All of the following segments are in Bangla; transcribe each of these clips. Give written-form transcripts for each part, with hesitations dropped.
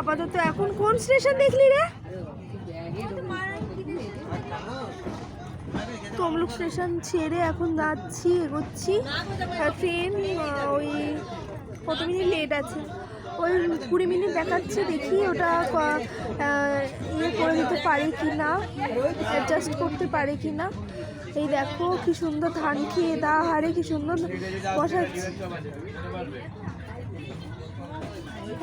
আপাতত এখন কোন স্টেশন দেখলি রে? তমলুক স্টেশন ছেড়ে এখন যাচ্ছি, এগোচ্ছি। ট্রেন ওই কত মিনিট লেট আছে, ওই 20 মিনিট দেখাচ্ছে। দেখি ওটা ইয়ে করে দিতে পারে কি না, অ্যাডজাস্ট করতে পারে কি না। এই দেখো কি সুন্দর ধান খেয়ে দা হারে কি সুন্দর বসাচ্ছে,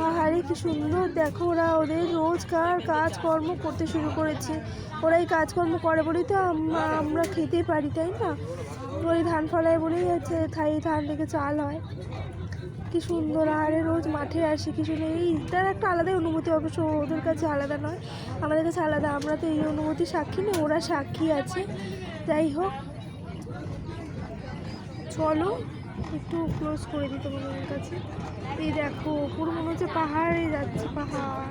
আহারে কি সুন্দর। দেখো ওরা ওদের রোজকার কাজকর্ম করতে শুরু করেছে। ওরা এই কাজকর্ম করে বলেই তো আমরা খেতে পারি, তাই না? ওই ধান ফলায় বলেই আছে থাই ধান থেকে চাল হয়। কি সুন্দর। আরে রোজ মাঠে আসি, কিছু নেই, এইটার একটা আলাদাই অনুভূতি। অবশ্য ওদের কাছে আলাদা নয়, আমাদের কাছে আলাদা। আমরা তো এই অনুভূতি সাক্ষী নেই, ওরা সাক্ষী আছে। যাই হোক, চলো একটু ক্লোজ করে দিতে তোমাদের কাছে। এই দেখো পুরো মনে হচ্ছে পাহাড়ে যাচ্ছে, পাহাড়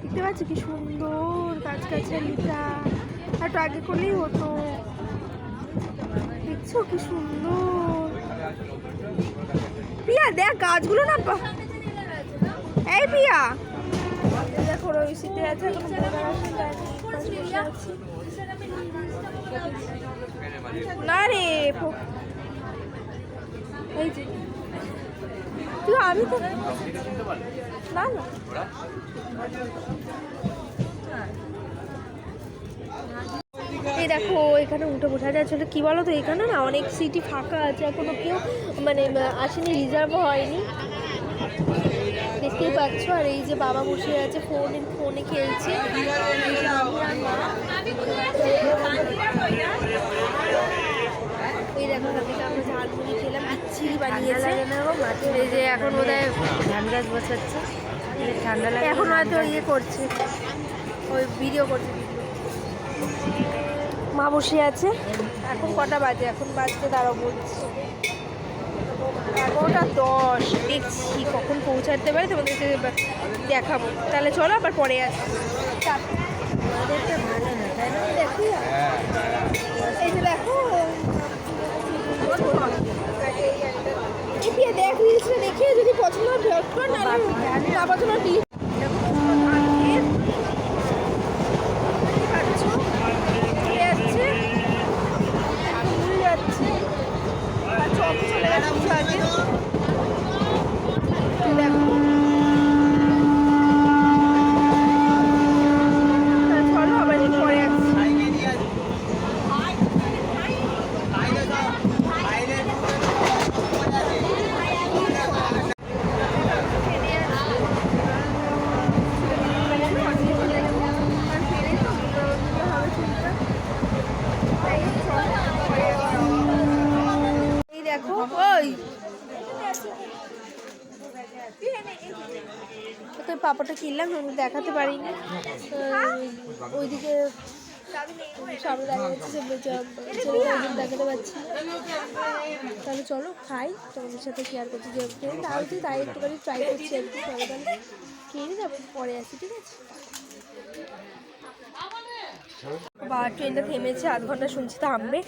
দেখতে পাচ্ছি কি সুন্দর গাছগাছালিটা। একটু আগে করলেই হতো, দেখছো কি সুন্দর। প্রিয়া দেখ গাছগুলো না, এই প্রিয়া দেখো ওই শীতে আছে, না রে এই যে তুই, আমি তো না না এই দেখো এখানে উঠে বোঝা যাচ্ছে কি বলো তো, এখানে না অনেক সিটই ফাঁকা আছে, এখনো কেউ মানে আসেনি, রিজার্ভও হয়নি, দেখতেই পাচ্ছ। আর এই যে বাবা বসে আছে ফোনে খেলছে। এই দেখো থেকে আমরা ঝালমুড়ি খেলাম, বিচ্ছিরি বানিয়েছে। এই যে এখন বোধহয় ধান গাছ বসাচ্ছে, ঠান্ডা লাগে, এখন হয়তো ইয়ে করছে, ওই ভিডিও করছে। মা বসে আছে। এখন কটা বাজে? এখন বাজতে দাঁড়াও বলছি 11:10। দেখছি কখন পৌঁছাতে পারে, তোমাদেরকে দেখাবো। তাহলে চলো আবার পরে আসি। দেখি এই যে দেখো দেখ রিলসটা দেখে যদি পছন্দ হয় না পছন্দ ডিলিট। পাপড়টা কিনলাম, দেখাতে পারিনি। ওইদিকে সামনে দাঁড়িয়ে যাচ্ছে, দেখাতে পারছি। তাহলে চলো খাই, তোমাদের সাথে শেয়ার করছি। যে তাই তাই একটুখানি ট্রাই করছি আর কি। চলো তাহলে খেয়ে নিই, তারপর পরে আসি, ঠিক আছে? বা ট্রেনটা থেমেছে, আধ ঘন্টা শুনছি থামবে,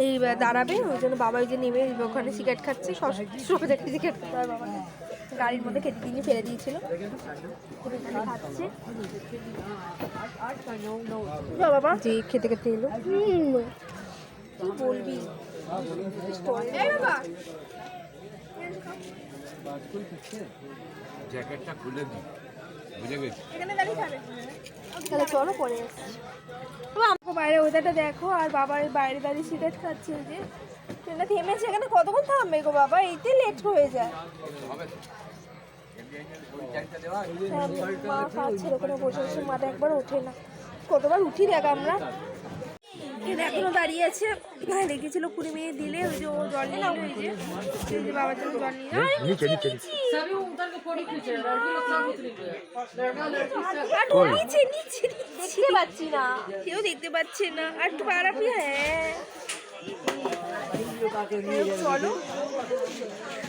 এই দাঁড়াবে, ওই জন্য বাবা ওই যে নেমে ওখানে সিগারেট খাচ্ছে। সবাই সিগারেট খেতে হয়, বাবা গাড়ির মধ্যে খেতে দিয়ে ফেলে দিয়েছিল, খাচ্ছে। বাবা যে খেতে খেতে এলো, কি বলবি জ্যাকেটটা খুলে দিই, বুঝে গেছি। তাহলে চলো পরে আসছি। আমাকে বাইরে ওয়েদারটা দেখো, আর বাবা বাইরে দাঁড়িয়ে সিগারেট খাচ্ছে। যে ট্রেনটা থেমেছে, এখানে কতক্ষণ থামবে গো বাবা? এইতে লেট হয়ে যায়। মা খাচ্ছে ওখানে বসে বসে, মাঠে একবার ওঠে না, কতবার উঠি দেখ আমরা। এখনো দাঁড়িয়ে আছে, রেখেছিল 20 মিনিট দিলে। ওই যে ও জল নিল, ওই যে বাবার জন্য জল নিয়ে দেখতে পাচ্ছি না, কেউ দেখতে পাচ্ছে না। আর একটু বাড়াবি? হ্যাঁ চলো,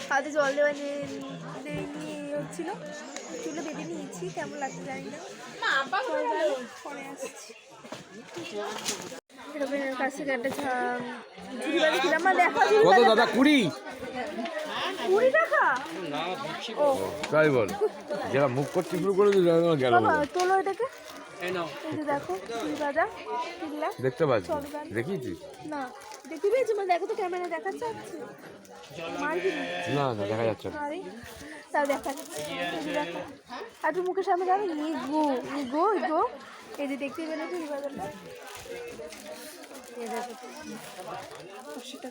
হাতে জল দেওয়া নিয়ে হচ্ছিল, চুলে বেঁধে নিয়েছি। কেমন লাগছে জানি না, পরে আসছি। কাছ থেকে একটা ঝুড়ি বাঁধেছিলাম, দেখা 20 টাকা? ও তাই বল, যারা মুখ করতে শুরু করে দিল গেল। বাবা তোলো এটাকে। এই যে দেখো চুড়ি বাজার কিনলাম। দেখতে পাচ্ছি, দেখিয়েছি না দেখতে পেয়েছি, মানে দেখো তো ক্যামেরা দেখাচ্ছে না, না দেখা যাচ্ছে না। তাও দেখাচ্ছে। এই যে দেখো আর একটু মুখের সামনে যাবে, ইগো ইগো ইগো। এই যে দেখতে পেলে চুড়ি বাজারটা, এই দেখো সেটা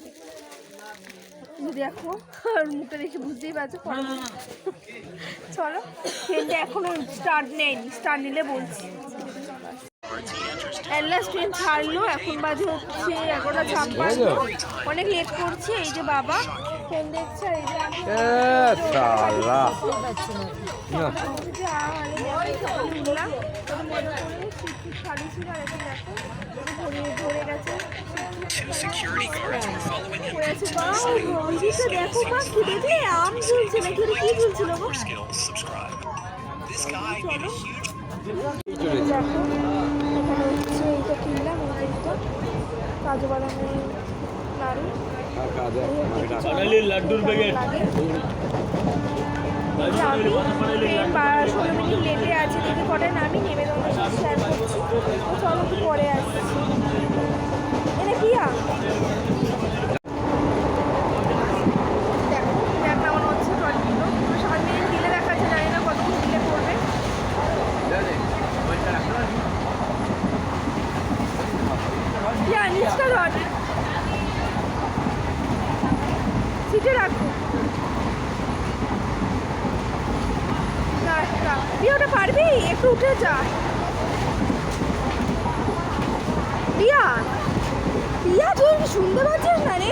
দেখো। আর মুখটা দেখে বুঝতেই পারছো। চলো, ট্রেনটা এখনো স্টার্ট নেয়নি, স্টার্ট নিলে বলছি। লাস্ট ট্রেন ছাড়লো, এখন বাজে হচ্ছে 11:56। অনেক লেট করছে। এই যে বাবা ট্রেন দেখছে, এই যে আমি উঠলাম, কত মজা করে শাড়ি ছিল। আর এখন দেখো ধরে গেছে। দেখো বা কি দেখলে আম ঝুলছে নাকি, কি ঝুলছিল গো? চলো দেখো এখানে হচ্ছে এইটা কিনলাম, এই যে কাজু বাদামের নাড়ু, লাড্ডুর প্যাকেট। আমি 16 মিনিট লেটে আছে, দেখি কটায় নামি, নেমে তোমাদের সাথে শেয়ার করছি। তো চলো একটু পরে আসছি। এটা কি দেখো ব্যাগ নামানো হচ্ছে ট্রলিগুলো। 7 মিনিট দিলে দেখাচ্ছে, জানি না কতক্ষণ দিলে করবে। নিচটা ধর, সিটে রাখো। ওটা পারবি? একটু উঠে যা। পিয়া পিয়া তুই শুনতে পাচ্ছিস না রে?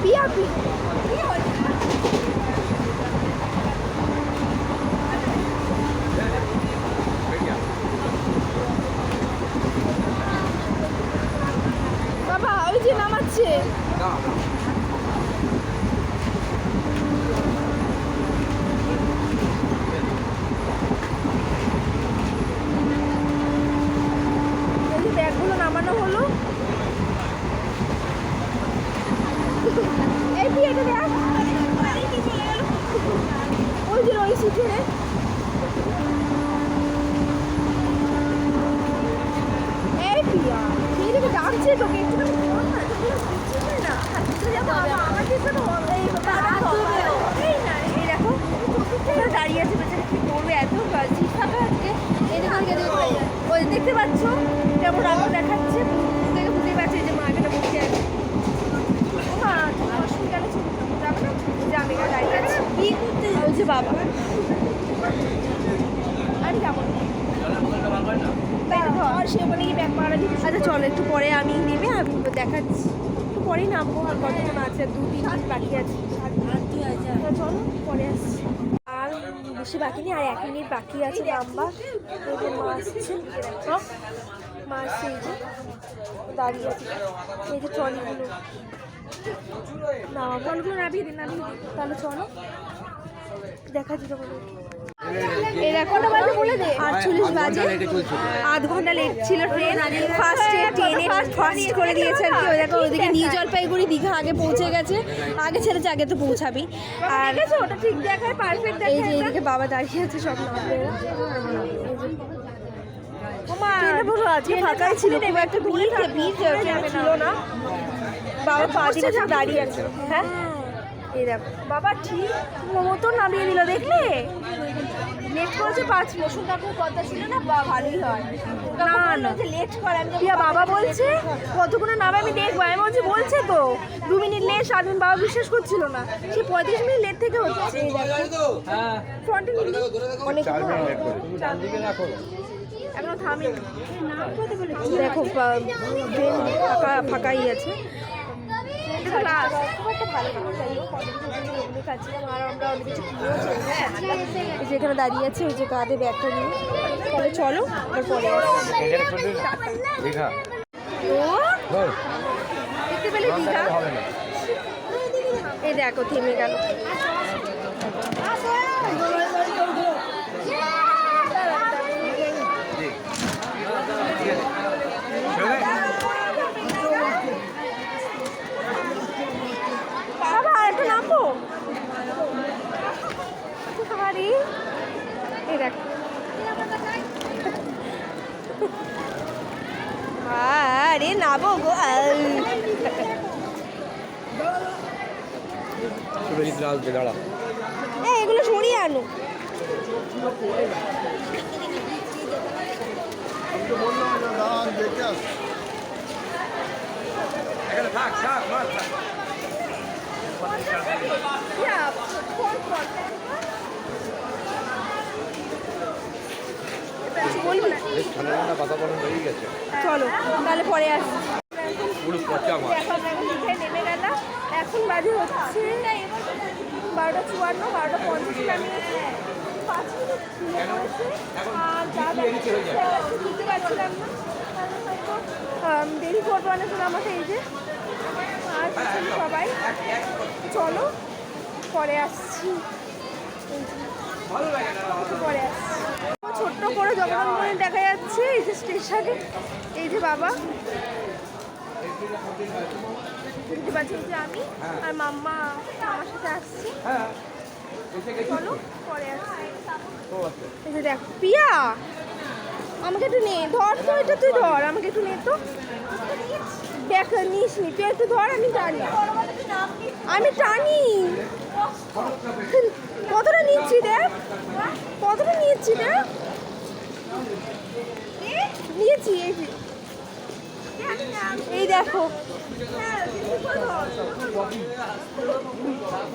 পিয়া বাবা ওই যে নামাচ্ছে। ব্যাগগুলো নামানো হলো। এই পিয়াটা দেখ, ওই যে ওই সিটে রে। এই পিয়া সেই দিকে ডাকছে তোকে, একটুখানি বল না। এই দেখো দাঁড়িয়ে আছে, বেচারা কি করবে, এত সিট ফাঁকা আজকে। এই দেখো ওই দেখতে পাচ্ছ কেমন রাগ দেখাচ্ছে, দেখে বুঝতেই পারছি যে মাকে বসে আছে। মা তুমি হসপিটালে যাবে না? যে আমি এখানে দাঁড়িয়ে আছি কি করতে, ওই যে বাবা। আরে যাবো সে ওখানে গিয়ে ব্যাগ মারা দিচ্ছে। আচ্ছা চলো একটু পরে আমি নেমে আমি দেখাচ্ছি, একটু পরেই নামবো। আর কতক্ষণ আছে, 2-3 মিনিট বাকি আছে। চলো পরে আসছি। আর বেশি বাকি নেই, আর 1 মিনিট বাকি আছে নামবা। এই যে মা আসছে, মা আসছে, এই যে দাঁড়িয়ে আছে। এই যে ট্রলিগুলো ট্রলিগুলো নামিয়ে দিন। তাহলে চলো দেখাচ্ছি তোমাদের। এই কটা বাজে বলে দে? 48 বাজে। আধ ঘন্টা লেট ছিল ট্রেন। ফার্স্টে ট্রেনে ফার্স্ট করে দিয়েছে আর কি। ওই দেখো ওইদিকে নিউ জলপাইগুড়ি দীঘা আগে পৌঁছে গেছে, আগে ছেড়েছে, আগে তো পৌঁছাবি। আর ওটা ঠিক দেখায়, পারফেক্ট দেখায়। এই যে এইদিকে বাবা দাঁড়িয়ে আছে, সব নামবে। ট্রেনটা পুরো আজকে ফাঁকাই ছিল, খুব একটা ভিড় ছিল না। বাবা পা দিকে দাঁড়িয়ে আছে। হ্যাঁ এই দেখো বাবা ঠিক মতো নামিয়ে দিল, দেখলে? লেট করেছে 5 মিনিট। কাকুর কথা ছিল না, ভালোই হয় না যে লেট করে। প্রিয়া বাবা বলছে কতক্ষণে নামে আমি দেখবো। আমি বলছে তো 2 মিনিট লেট। স্বাধীন বাবা বিশ্বাস করছিল না, সে 35 মিনিট লেট থেকে হচ্ছে। এখনো থামিনি, দেখো ফাঁকাই আছে। যেখানে দাঁড়িয়ে আছে ওই যে কাঁধে ব্যাগটা নিয়ে। তাহলে চলো পরে দেখতে পেলে দীঘা। এই দেখো থেমে গেল। দেখ। আরে নাবো গো। এগুলো সরিয়ে আনো। চলো তাহলে পরে আসি। নেমে গেলাম, এখন বাজে হচ্ছে 12:54, 12:50 নামিয়েছি। 5 মিনিট আর বুঝতে পারছিলাম না, দেরি করবো না শুনে আমাকে। এই যে আর সবাই চলো পরে আসছি, পরে আসছি। ছোট্ট করে জগন্নাথ দেখা যাচ্ছে এই যে স্টেশনে। এই যে বাবা বুঝতে পারছি যে আমি আর মাম্মা আমার সাথে আসছি। চলো পরে আসছি। এই যে দেখ পিয়া, আমাকে একটু নে, ধর তো এটা, তুই ধর, আমাকে একটু নে তো। দেখ নিস নি, তুই একটু ধর, আমি টানি, আমি টানি। কতটা নিচ্ছি দেখ, কতটা নিচ্ছি দেখ, নিয়েছি। এই দেখো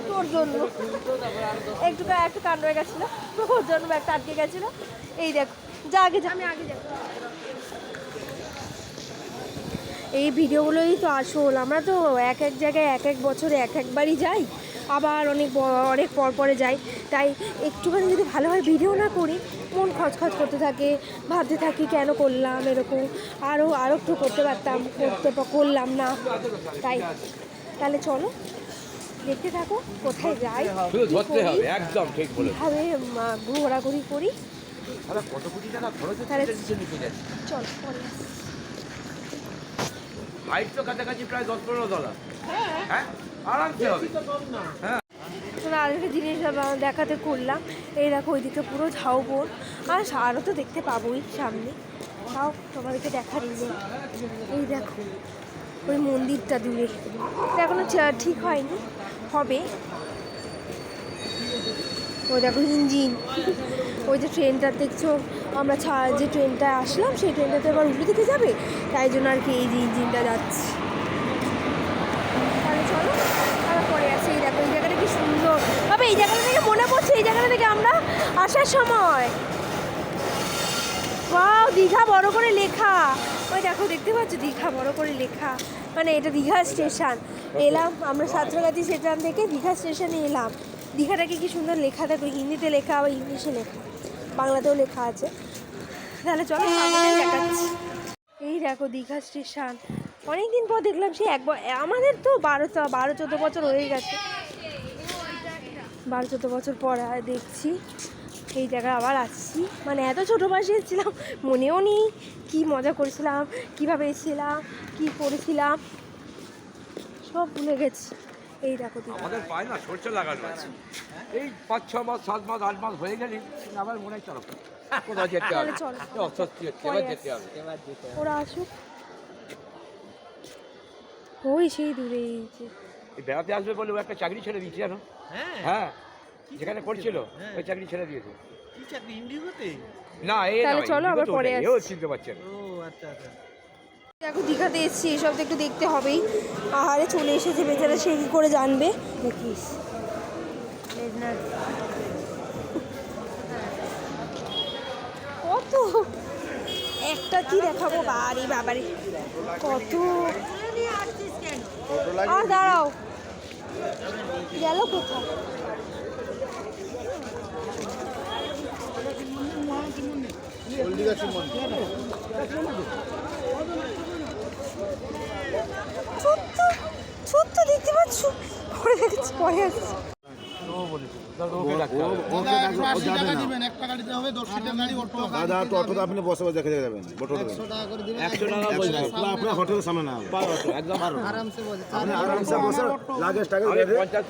তোর জন্য একটু কাণ্ড হয়ে গেছিলো, তোর জন্য ব্যাগটা আটকে গেছিলো। এই দেখো, যা আগে যা, আমি আগে যাবো। এই ভিডিওগুলোই তো আসল। আমরা তো এক এক জায়গায় এক এক বছরে এক একবারই যাই, আবার অনেক পর পরে যাই। তাই একটুখানি যদি ভালোভাবে ভিডিও না করি, মন খচখচ করতে থাকে, ভাবতে থাকি কেন করলাম এরকম, আরও একটু করতে পারতাম, করলাম না। তাহলে চলো দেখতে থাকো কোথায় যাই, একদম ঠিক বলে ঘোরাঘুরি করি। কত কোটি টাকা খরচ তাহলে হচ্ছে নিতে যাচ্ছি। চল পরে হাইট তো কাছাকাছি প্রায় $10-15। হ্যাঁ আরামসে হবে। হ্যাঁ আরেকটা জিনিস দেখাতে করলাম। এই দেখো ওইদিকে পুরো ঝাউবন, আর আরও তো দেখতে পাবোই সামনে, তাও তোমাদেরকে দেখা দিল। এই দেখো ওই মন্দিরটা দূরে, এখনো ঠিক হয়নি, হবে। ওই দেখো ইঞ্জিন, ওই যে ট্রেনটা দেখছো আমরা যে ট্রেনটা আসলাম, সেই ট্রেনটাতে আবার উল্টো দিকে যাবে, তাই জন্য আর কি এই যে ইঞ্জিনটা যাচ্ছে। তাহলে চলো আমরা পরে আসি। এই দেখো এই জায়গাটা কি সুন্দর, তবে এই জায়গাটা থেকে মনে পড়ছে, এই জায়গাটা থেকে আমরা আসার সময় ওয়াও দীঘা বড় করে লেখা। ওই দেখো দেখতে পাচ্ছ দীঘা বড় করে লেখা, মানে এটা দীঘা স্টেশন। এলাম আমরা সাঁতরাগাছি স্টেশন থেকে দীঘা স্টেশনে এলাম। দীঘাটাকে কি সুন্দর লেখা দেখো, হিন্দিতে লেখা বা ইংলিশে লেখা, বাংলাতেও লেখা আছে। তাহলে চলো দেখাচ্ছি। এই দেখো দীঘা স্টেশন, অনেকদিন পর দেখলাম। সেই আমাদের তো 12-14 বছর হয়ে গেছে, 12-14 বছর পর দেখছি এই জায়গায় আবার আসছি। মানে এত ছোটো বয়সে এসেছিলাম, মনেও নেই কী মজা করেছিলাম, কীভাবে এসেছিলাম, কী করেছিলাম, সব ভুলে গেছি। এই দেখো আমাদের পায় না সরষে লাগানো আছে, এই 5-6 মাস 7 মাস 8 মাস হয়ে গেলে আবার মনে হয় চলো কোথাও যেতে হবে, যেতে হবে। ওরা আসুক, ওই সেই দূরে এই বেড়াতে আসবে বলে ও একটা চাকরি ছেড়ে দিয়েছে জানো। হ্যাঁ যেখানে করছিল ওই চাকরি ছেড়ে দিয়েছে। না এই তাহলে চলো আবার পরে আসি। ও চিনতে পারছেন। দেখো দীঘাতে এসেছি, এসব তো একটু দেখতে হবেই। আহারে চলে এসেছে বেচারা, সে কী করে জানবে দেখিস। কত একটা কি দেখাবো, বাড়ি বাবারে কত। আর দাঁড়াও, গেল কোথায়? ছোট্ট দেখতে পাচ্ছ, পরে দেখছি, পরে আসছি। দাদা তো অটোতে আপনি বসে বসে দেখে যাবেন, আপনার হোটেলের সামনে না, একদম আপনি আরামসে বসে লাগেজ টাকে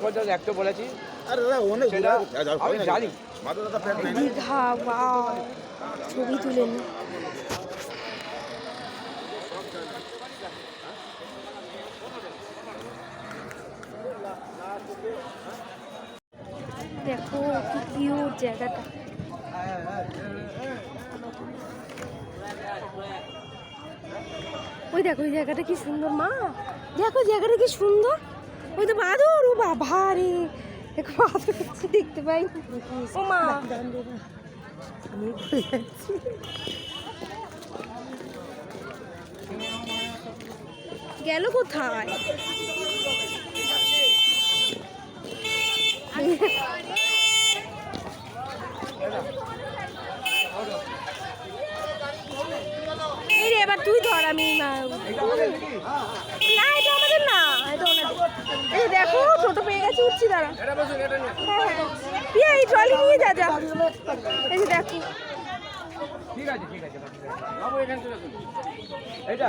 50 একটা বলেছি। আরে দাদা অনেক আমি জানি দীঘা, ওয়াও, ছবি তুলে নি। দেখো কি কিউট জায়গাটা। ওই দেখো ওই জায়গাটা কি সুন্দর মা, দেখো জায়গাটা কি সুন্দর। ওই তো বাঁদর, ও বাবা রে, দেখো বাঁদর দেখতে পাই। ও মা গেল কোথায়? এই রে, এবার তুই ধর, আমি না, এটা আমাদের না, এটা ওনাদের। এই দেখো টোটো পেয়ে গেছে, উঠছি দাঁড়া। হ্যাঁ হ্যাঁ, প্রিয়া এই ট্রলি নিয়ে যা যা। এই যে দেখো, ঠিক আছে বাবু এখান থেকে এটা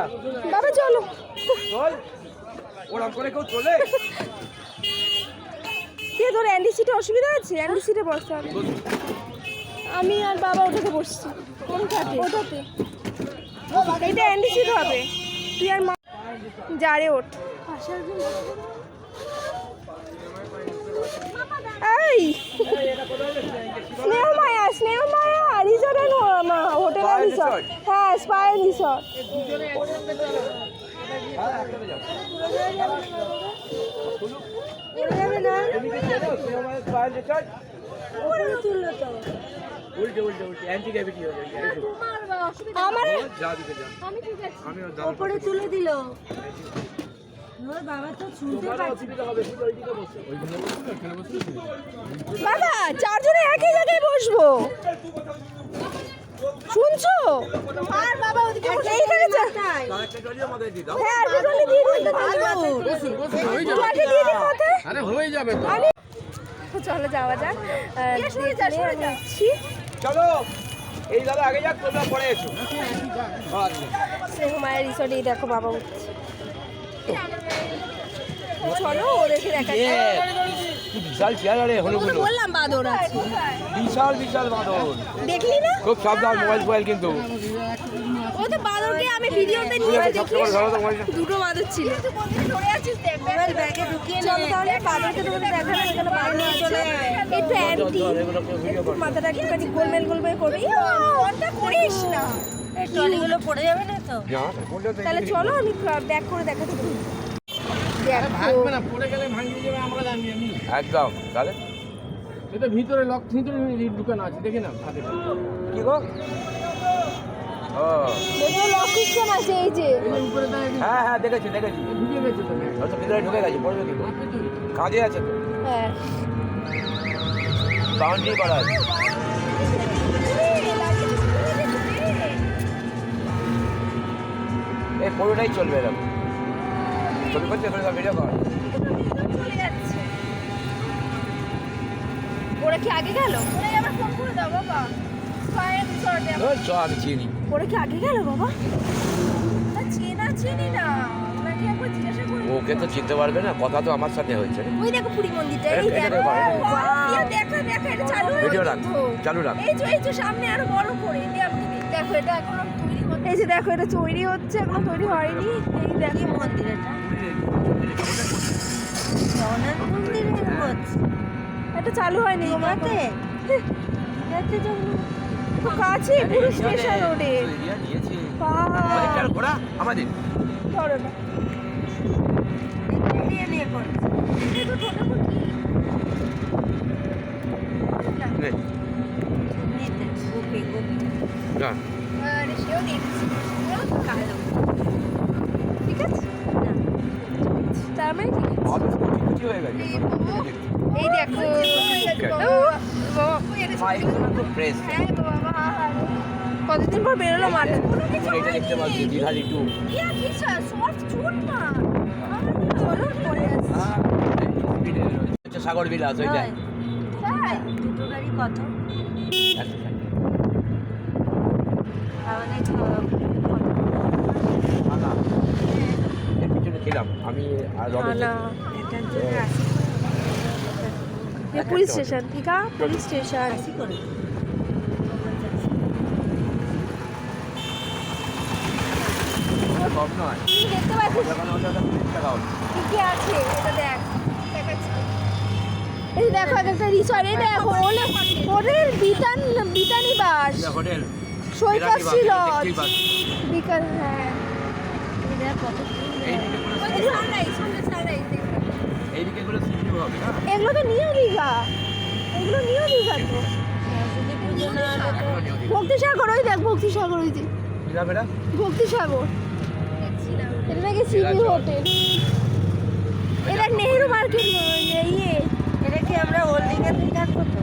বাবা চলো। চল, ওরকম করে কেউ চলে? কে তোর অ্যান্ডি সিটে অসুবিধা আছে? অ্যান্ডি সিটে বসতে হবে। আমি আর বাবা ওটাতে বসছি। কোনটাতে? ওটাতে। এইটা অ্যান্ডি সিট হবে, তুই আর মা যারে ওঠ। এই Sneha Maya resort and hotel and resort. হ্যাঁ, স্পায়ার রিসর্ট। আমার উপরে তুলে দিল। বাবা চারজনে একই জায়গায় বসবো, শুনছো? আর বাবা ওদিকে এইখানে যা। হ্যাঁ, আরেকটা ট্রলি দিয়ে দিন তো। ট্রলি দিয়ে দিন মাথায়। আরে হয়ে যাবে তো। চলো যাওয়া যাক। যাচ্ছি। চলো, এই দাদা আগে যাক, তোমরা পরে এসো। স্নেহ মায়ের রিসর্টে দেখো বাবা উঠছে। চলো ও দেখে দেখা যাক। বিশাল চেয়ার, আরে হলো বলো, বললাম বাঁদর আছে, বিশাল বাঁদর। দেখলি না? খুব সাবধান, মোবাইল কিন্তু। ও তো বাঁদরকে আমি ভিডিওতে নিয়ে দেখি, দুটো বাঁদর ছিল। ধরে আছিস, দেখ মোবাইল ব্যাগে ঢুকিয়ে নে। চলো তাহলে বাঁদরকে তোমাদের দেখানো, এখানে বাঁদর চলে একটু অ্যান্টি, মাথাটা একটুখানি গোলমেল করবি। ফোনটা করিস না, এই ট্রলিগুলো পড়ে যাবে না তো। তাহলে চলো আমি ব্যাক করে দেখাচ্ছি। ভাঙবে না, পড়ে গেলে ভাঙিয়ে যাবে, আমরা জানি। একদম। তাহলে এটা ভিতরে লক ভিতরে দোকান আছে, দেখে না হাতে কি গো? ও দেখো লোকেশন আছে এই যে। উপরে দাঁড়িয়ে হ্যাঁ দেখেছি ঢুকে গেছে তো। হয়তো ভিতরে ঢুকে গেছে, পড়বে কি করে? কাজে আছে তো, হ্যাঁ বাউন্ডারি করা আছে। এই পুরোটাই চলবে এরকম। ছবি করছে, ভিডিও কর। ওরা কি আগে গেল? ওরা আবার ফোন করে দাও বাবা। ফায়ার রিসর্টে চ, আমি চিনি। ওরা কি আগে গেল বাবা? না চিনি না, ওনাকে একবার জিজ্ঞাসা করে। ওকে তো চিনতে পারবে না, কথা তো আমার সাথে হয়েছে। ওই দেখো পুরী মন্দিরটা, এই এটা দেখো। দেখো, দেখা এটা চালু হয়ে ভিডিও গেছে রাখ, তো। চালু রাখ। এই যে সামনে আরো বড় করে দেখো, এটা এখনো তৈরি হচ্ছে। এই যে দেখো এটা তৈরি হচ্ছে, এখনো তৈরি হয়নি। এই দেখো মন্দির, এটা জগন্নাথ মন্দিরের হচ্ছে, এটা চালু হয়নি গো মাতে। দেখতে যাবো তো কাছে, পুরো স্টেশন রোডে। ঘোড়া আমাদের ধরো না, নিয়ে করো। এই তো ছোট নে। না, সেও দেখছি কালো, ঠিক আছে। তার মানে ঠিক আছে। আমাদের তো কুচি হয়ে গেছে। এই দেখো ফ্রেশ। কতদিন পর বেরোলো মাঠ। এটা দেখতে পাচ্ছি দীঘা রিটু। সাগর বিলাস ওইটাই। দুটো গাড়ি কত? 160। এর পিছনে ছিলাম আমি আর রমেশ। ये पुलिस स्टेशन ठीक है पुलिस स्टेशन কম নয় দেখতে পাচ্ছিস ওখানে ওটা 30 টাকা হবে কি কি আছে এটা দেখ দেখাচ্ছি এই দেখো একটা রিসর্ট এই দেখো হোটেল বিতানি বাস এটা হোটেল সৈকত ছিল দেখতেই পাচ্ছ। বিকাল হ্যাঁ এইদিকে কোনো এইদিকে কোনো সিটি হবে না এগুলো তো নিউ দীঘা এগুলো নিউ দীঘা তো এখনো নিউ দিঘা। ভক্তিসাগর ওই দেখ ভক্তিসাগর ওই যে কি যাবে না ভক্তিসাগর এটা নাকি সিটি হোটেল এটা নেহেরু মার্কেট ইয়ে এটা কি আমরা হোল্ডিংয়েতে থাকবো তো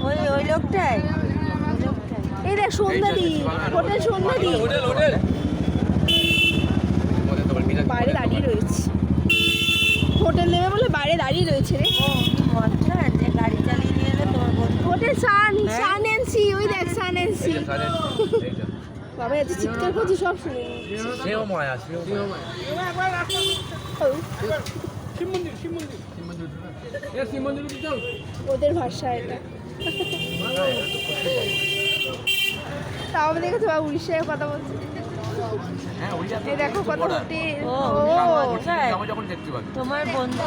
ওই লোকটাই এই দেখ সন্ধ্যাদি হোটেল সন্ধ্যাদি হোটেল হোটেল মধ্যে তোমার বিরাট বাইরে দাঁড়িয়ে রয়েছে হোটেল নেবে বলে বাইরে দাঁড়িয়ে রয়েছে রে মনটা যে গাড়ি চালিয়ে নিয়ে এলে তোমার বন্ধু হোটেল সান এন্ড সি ওই দেখ সান এন্ড সি এইটা সারেন এইটা বাবা এত চিৎকার করছি সব শুনে নিই। সেও মায়া সেও মায়া ও, শিব মন্দির শিব মন্দির শিব মন্দির এ শিব মন্দির চল ওদের ভাষা এটা তাও আমি দেখেছি বাবা উড়িষ্যায় কথা বলছি হ্যাঁ ওইটা এই দেখো কত হোটেল ও, ও কোথায়? আমরা যখন দেখতে পাবি তোমার বন্ধু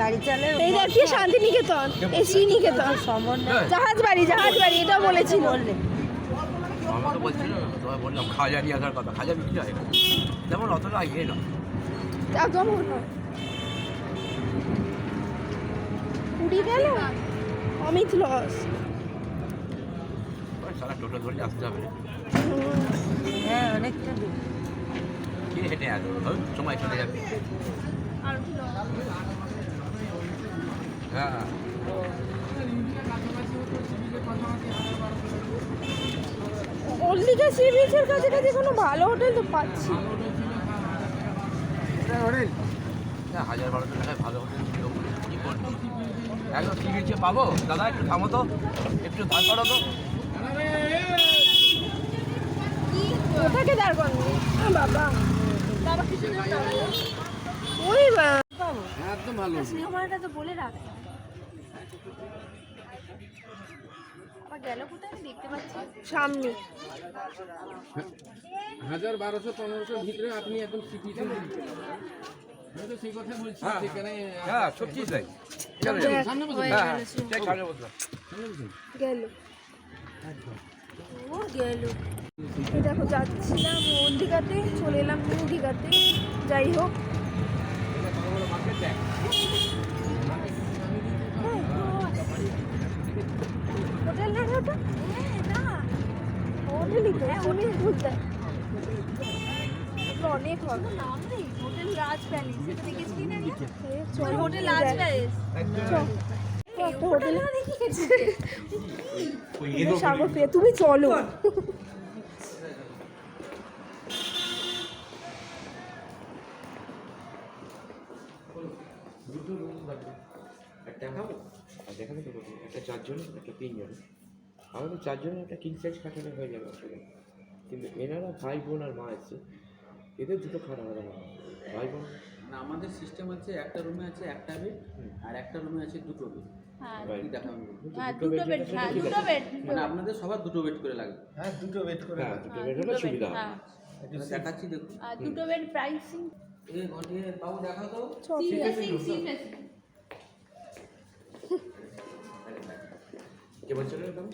গাড়ি চালায় এই দেখ কি শান্তিনিকেতন এই শ্রীনিকেতন সমন্বয় জাহাজ বাড়ি এটা বলেছিল বললে আমরা তো বলছিল তোমায় বললাম খাজা নিয়ে আসার কথা খাজা বিক্রি হয় না যেমন অতটা ইয়ে না একদম পুরী গেল অমিত লস ওই সারা টোটো ধরে আসতে হবে হ্যাঁ অনেকটা দূর কি হেঁটে আসবে সময় চলে যাবে হ্যাঁ ওল্ড দীঘা সি বিচের কাছাকাছি কোনো ভালো হোটেল তো পাচ্ছি না। না 1000-1200 টাকায় ভালো হোটেল ছিল কি করবো একদম সি বিচে পাবো দাদা একটু থামো তো একটু ধার করো তো কোথাকে দাঁড় করানো বাবা ওই একদম ভালো সিনেমাটা তো বলে রাখ আবার গেল কোথায় আমি দেখতে পাচ্ছি সামনে 1000-1200-1500 ভিতরে আপনি একদম সিটিতে আমি তো সেই কথা বলছি হ্যাঁ সেখানে হ্যাঁ সত্যি তাই চলো সামনে বসে হ্যাঁ হ্যাঁ ঠিক সামনে বসলাম গেল ও গেল এই দেখো যাচ্ছিলাম ওল্ড দীঘাতে চলে এলাম নিউ দীঘাতে যাই হোক হোটেল না ওটা না হোটেলই তো সুইমিং পুল অনেক হবে হোটেল রাজ প্যালেস এটা দেখেছি না চল হোটেল রাজ প্যালেস একটা হোটেল সাগর পেয়ে তুমি চলো দেখাবো আর দেখাবে তো একটা 4 জন একটা 3 জন আমাদের 4 জনের একটা কিং সাইজ খাটানো হয়ে যাবে আসলে কিন্তু এনারা ভাই বোন আর মা আছে এদের দুটো খাট আলাদা আলাদা ভাই বোন না আমাদের সিস্টেম আছে একটা রুমে আছে একটা বেড আর একটা রুমে আছে দুটো বেড Right. কি দেখাবো দুটো বেড মানে আপনাদের সবার দুটো বেড করে লাগবে হ্যাঁ দুটো বেড হলে সুবিধা হবে দেখাচ্ছি দেখুন দুটো বেড প্রাইসিং এই ঘটিয়ে বাবু দেখাও তো কে বলছিল দাম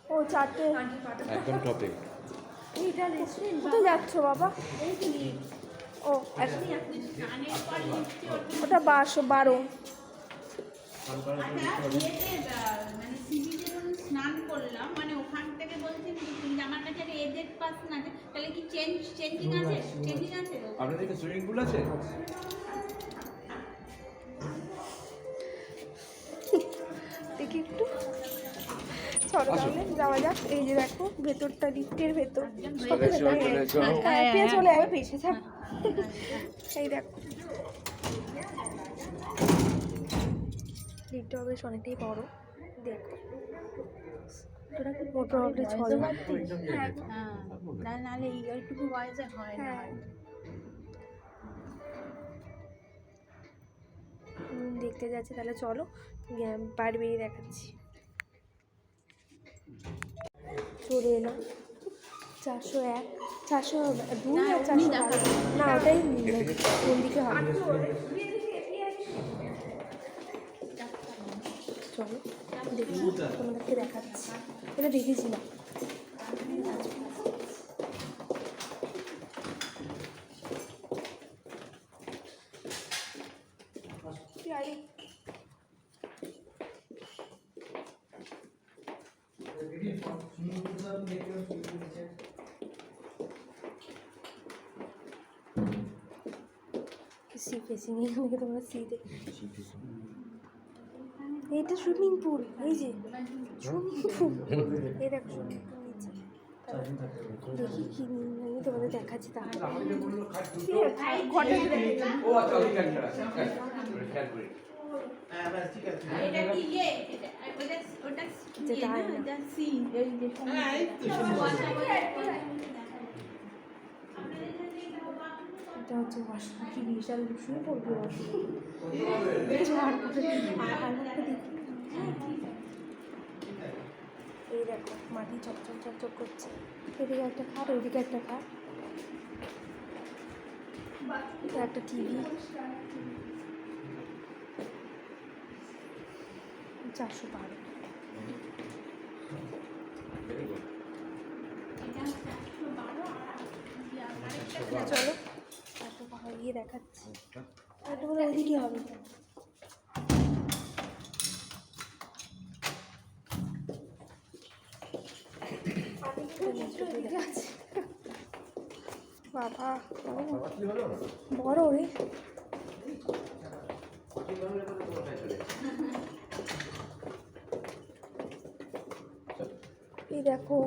ও চারটে একদম টপে কোথায় যাচ্ছ বাবা ও ওটা 12 মানে সিবিতে স্নান করলাম মানে ওখান থেকে বলছেন যে আমার কাছে একটা এজেড পাস না আছে তাহলে কি চেঞ্জিং আছে আপনাদের কি সুইমিং পুল আছে দেখি একটু চলো তাহলে যাওয়া যাক এই যে দেখো ভেতরটা লিফটের ভেতর হ্যাঁ পেয়ে চলে যাবে পেছে থাক এই দেখো লিফটটা বেশ অনেকটাই বড় দেখো মোটামুটি চলে। হ্যাঁ নাহলে এইটুকু বয়সে হয় না। হ্যাঁ দেখতে যাচ্ছি, তাহলে চলো বাড়ি বেরিয়ে দেখাচ্ছি। চলে এলাম 401, 402 আর 400 না, ওটাই কোন দিকে হবে। চলো দেখি, তোমাদেরকে দেখাচ্ছি। এটা দেখেছিলাম। সি ফেসিং, এখানে তোমরা সি দেখো। এটা সুইমিং পুল, এই যে সুইমিং পুল, এই দেখো সুইমিং পুল নিচে। দেখি কি আমি তোমাদের দেখাচ্ছি। তাহলে এটা কি ইয়ে? ওটা যেটা হয় না। এটা সি, এই যে এটা হচ্ছে ওয়াশরুম। কি বিশাল শুয়ে পড়বে ওয়াশরুম। এই দেখো মাটি চকচক চকচক করছে। এদিকে একটা খাট, ওইদিকে একটা খাট, একটা টিভি। 412। চলো একটা পাহাড় গিয়ে দেখাচ্ছি। একটা বলে ওইদিকে হবে। বাবা বড় রে। এই দেখো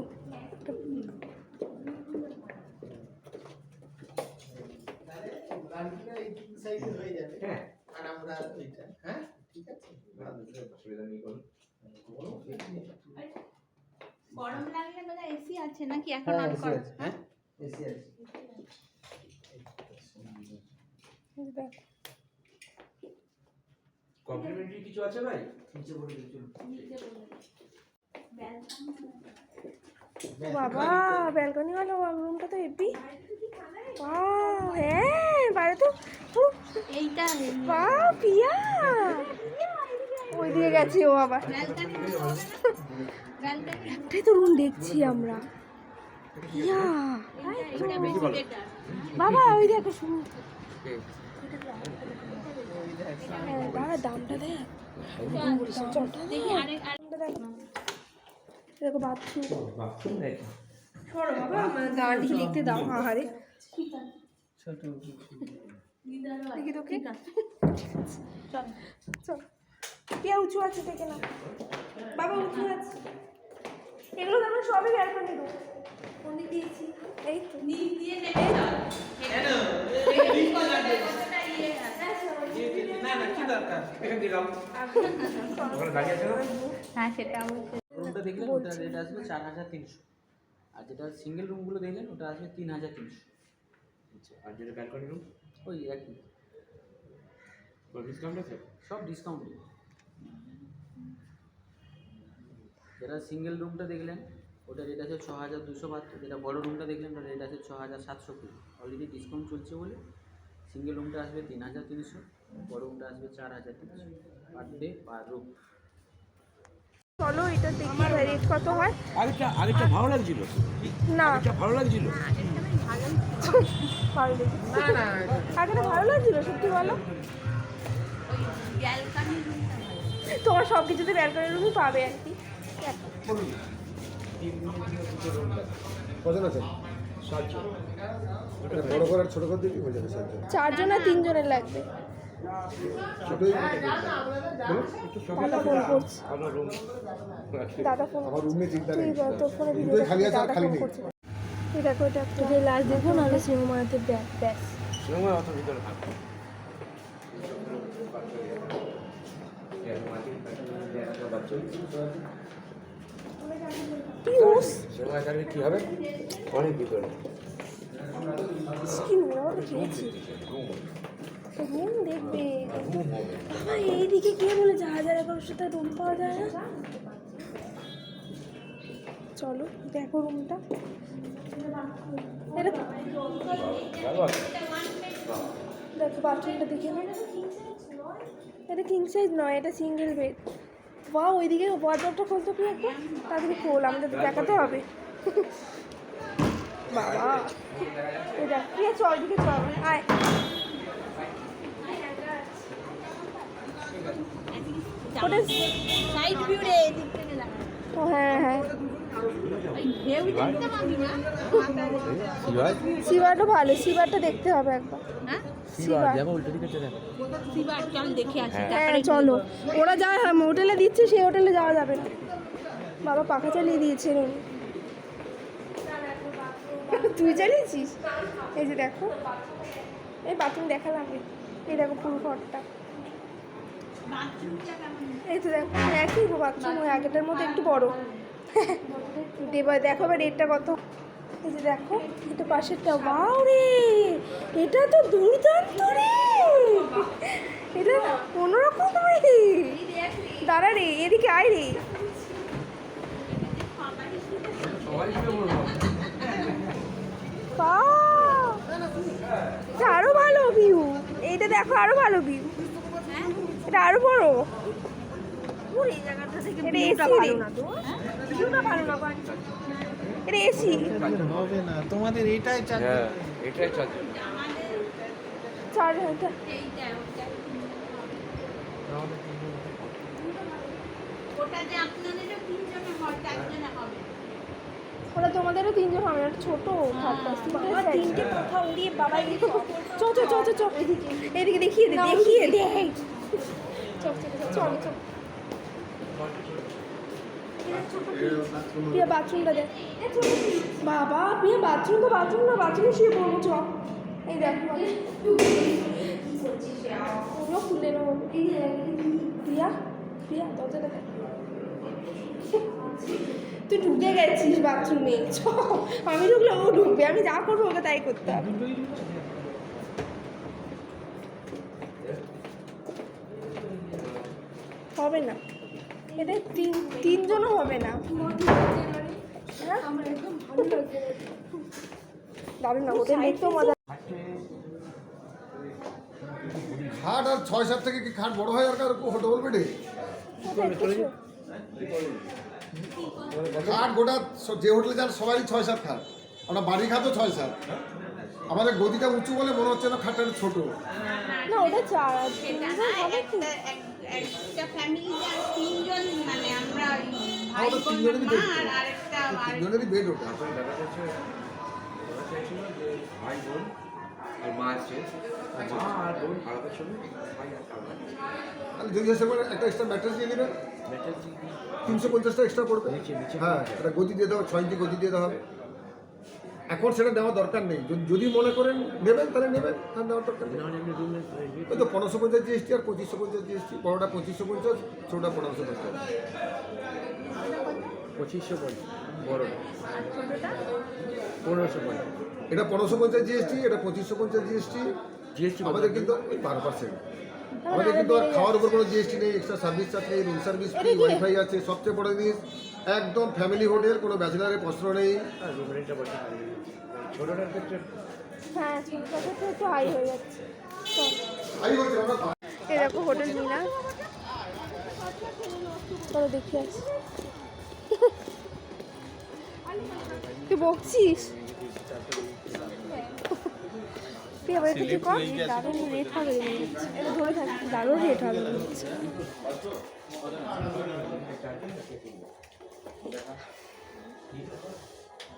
গরম লাগলে বলে এসি আছে নাকি এখন অন করো? হ্যাঁ এসি আছে। দেখো কমপ্লিমেন্টারি কিছু আছে ভাই? নিচে বলে দিচ্ছি। বাবা ব্যালকনি হলো রুমটা তো হেভি। হ্যাঁ বাইরে তো এইটা বাহ পিয়া ওইদিকে গেছি ও আবার। একটাই তো রুম দেখছি আমরা। পিয়া বাবা ওই দেখো শুনুন। বাবা দামটা দেখ, দেখো বাথরুম। সরো বাবা, গানটি লিখতে দাও। আহারে দেখি তোকে। চল কে উঁচু আছে দেখে না বাবা, উঁচু আছে। এগুলো তো আমরা সবই ব্যালকনি রুম। কোন দিকে দিয়েছি? এই তো হ্যাঁ সেটা অবশ্যই। রুমটা দেখলেন ওটা রেট আসবে 4300, আর যেটা সিঙ্গেল রুমগুলো দেখলেন ওটা আসবে 3300। আর যেটা ব্যালকনি রুম ওই একই, ডিসকাউন্ট আছে? সব ডিসকাউন্ট। যেটা সিঙ্গেল রুমটা দেখলেন ওটা রেট আছে 6272, যেটা বড় রুমটা দেখলেন ওটা রেট আছে 6700। অলরেডি ডিসকাউন্ট চলছে বলে সিঙ্গেল রুমটা আসবে 3300, বড় রুমটা আসবে 4300 পার ডে পার রুম। চলো এটা দেখি রেট কত হয়। আরেকটা ভালো লাগছিল, না ভালো লাগছিল। ভালো লেগেছে। আগেটা ভালো লাগছিল সত্যি বলো। ব্যালকনি তোমার সব কিছুতে ব্যালকনি রুমই পাবে আর কি। কজন আছে? 7 জন। বড় করে আর ছোট করে দিবি হয়ে যাবে 7 জন। 4 জন আর 3 জনের লাগবে। ছোটই দাদা ফোন করছে। আপনার রুম দাদা ফোন আমার রুমে চিন্তা নেই। তুই তোর ফোনে ভিডিও দুটোই খালি আছে আর দাদা খালি ফোন নেই। করছে। এই দেখো এটা একটা যে লাস্ট দেখো, নাহলে সিনেমাতে ব্যাস। সিনেমার অত ভিতরে থাকবে বাচ্চা মানুষ সময় থাকলে কী হবে অনেক ভিতরে কি নোংরা খেয়েছি রুম দেখবে বাবা, এইদিকে কে বলে 1100 রুম পাওয়া যায় না? চলো দেখো রুমটা। এটা দেখো বাথরুমটা দেখে নাও। এটা কিং সাইজ নয়, এটা সিঙ্গেল বেড। বা ওইদিকে ওয়ার্ডরোবটা খুলতো কি একবার তাদেরকে খোল, আমাদের তো দেখাতে হবে। বাবা এই দেখ প্রিয়া, চল দিকে চল, আয়। ওটা সাইড ভিউ রে, এদিক থেকে দেখা। ও হ্যাঁ হ্যাঁ, ওই ঢেউ দেখতে পাবি না। সিবারটা ভালো, সিবারটা দেখতে হবে একবার। হ্যাঁ সিবার উল্টো দিকে চলে যাবে সিবার চল দেখে আসি। হ্যাঁ চলো, ওরা যা হোটেলে দিচ্ছে সেই হোটেলে যাওয়া যাবে না। বাবা পাখা চালিয়ে দিয়েছে উনি। তুই চালিয়েছিস? এই যে দেখো, এই বাথরুম দেখালাম, এই দেখো পুরো ঘরটা। এই তো দেখো একই বাথরুম, ওই আগেটার মধ্যে একটু বড়। দেখো এবার রেটটা কত। এই যে দেখো এটা পাশেরটা, বাউ রে, এটা তো দুর্দান্ত রে, এটা কোনোরকম রে। দাঁড়া রে, এদিকে আয় রে। বাহ, এটা আরো ভালো ভিউ। এইটা দেখো আরো ভালো ভিউ, এটা আরো বড়। এটা এসি ভালো না তো, ভিউটা ভালো না, এটা এসি। হবে না, তোমাদের এটাই চাই। হ্যাঁ এটাই চারজন। 4,000। ওটা যে আপনাদেরও 3 জনের ঘর, 4 জনের হবে। ওরা তোমাদেরও 3 জন হবে, একটা ছোট খাটটা, বাবা 3টে কোথাও দিয়ে বাবা এদিকে চ চ চ চ চ এদিকে এদিকে দেখিয়ে দে, দেখিয়ে দে। চল চল চল চল, প্রিয়া বাথরুমটা দেখ। বাবা প্রিয়া বাথরুম তো বাথরুম না, বাথরুমে শুয়ে পড়বো চ। এই দেখো ওগুলো খুলে নেবো। প্রিয়া প্রিয়া দরজাটা দেখ, তুই ঢুকে গেছিস বাথরুমে। চ, আমি ঢুকলে ও ঢুকবে, আমি যা করবো ওকে তাই করতে হবে। হবে না, এটা 3 জনও হবে না। দারুণ না, হোটেল দেখতেও মজা। খাট আর 6-7 থেকে কি খাট বড় হয় আর কার ডবল বেডে? খাট গোটা যে হোটেলে যান সবারই 6-7 খাট। আমরা বাড়ি খাটও 6-7। আমাদের গদিটা উঁচু বলে মনে হচ্ছে না খাটটা ছোট। না ওটা 4 সেটা না, একটা ফ্যামিলিতে আর 3 জন, মানে আমরা ভাই ওটা বোন 3 জনেরই মা বেড, আর আরেকটা 3 জনেরই বেড ওটা। আসলে ব্যাপারটা হচ্ছে ওরা চাইছিল যে ভাই বোন আর মা আছে, মা আর বোন আলাদা ছিল, ভাই আর আলাদা। তাহলে যদি আসে একটা এক্সট্রা ম্যাট্রেস দিয়ে দেবেন, মেটাল 350টা এক্সট্রা পড়বে। নিচে নিচে হ্যাঁ, একটা গদি দিয়ে দেওয়া, 6 ইঞ্চি গদি দিয়ে দেওয়া হবে। এখন সেটা দেওয়ার দরকার নেই, যদি মনে করেন নেবেন তাহলে নেবেন, আর নেওয়ার দরকার নেই। নাহলে এমনি রুমে ওই তো 1550 জিএসটি আর 2550 জিএসটি। বড়োটা 2550, ছোটোটা 1550। 2550 বড় 1550। এটা 1550 জিএসটি, এটা 2550 জিএসটি। জিএসটি আমাদের কিন্তু ওই 12%। আমাদের কিন্তু আর খাওয়ার উপর কোনো জিএসটি নেই, এক্সট্রা সার্ভিস চার্জ নেই, রুম সার্ভিস ফ্রি, ওয়াইফাই আছে। সবচেয়ে বড় জিনিস একদম ফ্যামিলি হোটেল, কোনো ব্যাচেলারের প্রশ্ন নেই। আর রুম রেন্টটা বলতে পারি ছোটোটার ক্ষেত্রে হ্যাঁ ছোটটা তো একটু হাই হয়ে যাচ্ছে। চল আমি বলছি আমরা এরকম হোটেল মিনা, চলো দেখি আসি। তুই বকছিস? তুই আবার কিছু কর, দারুণ রেট হবে মনে হচ্ছে। এটা ধরে থাকি, দারুণ রেট হবে মনে হচ্ছে।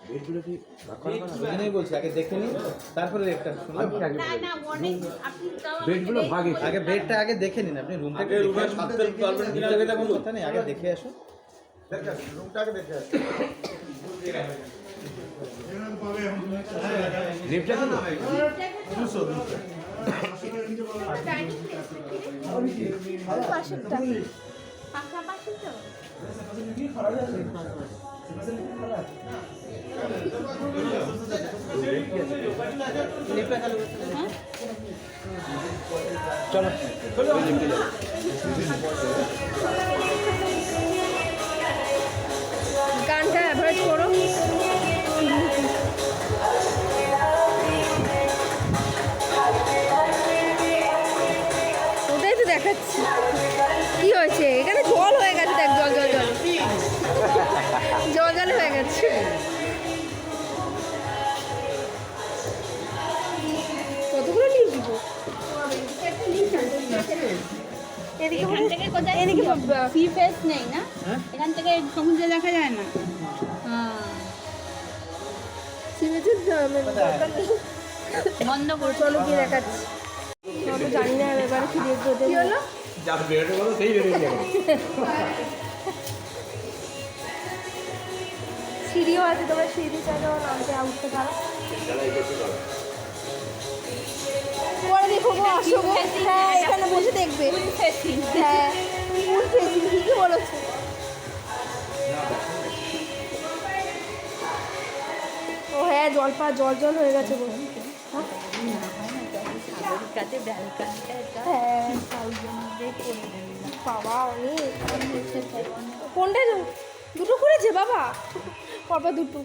বেডগুলো কি এখানেই বলছি, আগে দেখে নিন তারপরে রেটটা শুনলাম। না না অনেক, আপনি তাও বেডগুলো ভাগে আগে বেডটা আগে দেখে নিন, আপনি রুমটা আগে রুমের সাথে পারবেন কিনা এটা কোনো কথা নেই, আগে দেখে আসুন। দেখে আসুন, রুমটাকে দেখে আসুন। লিফটটা কেন পাশেরটা পাশাপাশি তো গানটা অ্যাভয়েড করো। ওটাই তো দেখাচ্ছি। কি হয়েছে এখানে? জল হয়ে গেছে, দেখ জল জল জল জল জল হয়ে গেছে। কতগুলো নিয়ে দিব? এদিকে এখান থেকে কোথায় এদিকে সি ফেস নেই না, এখান থেকে সমুদ্র দেখা যায় না। সিমেন্টের দরকার নেই। বন্ধ করে চলো গিয়ে দেখাচ্ছি। আমি তো জানি না এবারে কি দেখবো। কি হলো? যা বেরোতে বলো সেই বেরোতে যাবে। সিঁড়িও আছে, তোমরা সিঁড়ি চাইলেও নামতে উঠতে পারো। পরে দেখো গো, আসো গো। হ্যাঁ এখানে বসে দেখবে। হ্যাঁ ফুল ফেসিং ঠিকই বলেছো। ও হ্যাঁ জল জল হয়ে গেছে গো। কাছে ব্যালকানিটা হ্যাঁ বাবা অনেক। কোনটা দুটো করেছে বাবা? পরপর দুটো।